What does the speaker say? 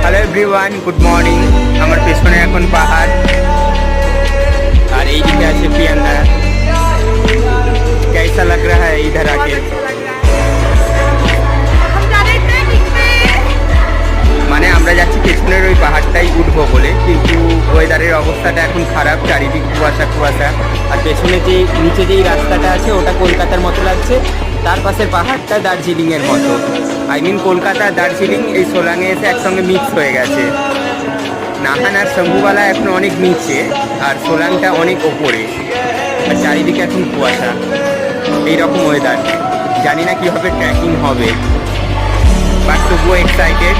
Hello everyone, good morning. আমার পেছনে এখন পাহাড় আর এইদিকে আছে প্রিয়াঙ্কা। कैसा लग रहा है इधर आके? মানে আমরা যাচ্ছি পেছনের ওই পাহাড়টাই উঠবো বলে, কিন্তু ওয়েদারের অবস্থাটা এখন খারাপ, চারিদিক কুয়াশা কুয়াশা। আর পেছনে যে নিচে যেই রাস্তাটা আছে ওটা কলকাতার মতো লাগছে, তার পাশের পাহাড়টা দার্জিলিংয়ের মতো। আই মিন কলকাতা দার্জিলিং এই সোলাংয়ে এসে একসঙ্গে মিক্স হয়ে গেছে। নাহান আর শম্ভুবালা এখন অনেক নিচে আর সোলাংটা অনেক ওপরে, আর চারিদিকে এখন কুয়াশা। এইরকম ওয়েদার, জানি না কীভাবে ট্রেকিং হবে, বাট তবুও এক্সাইটেড।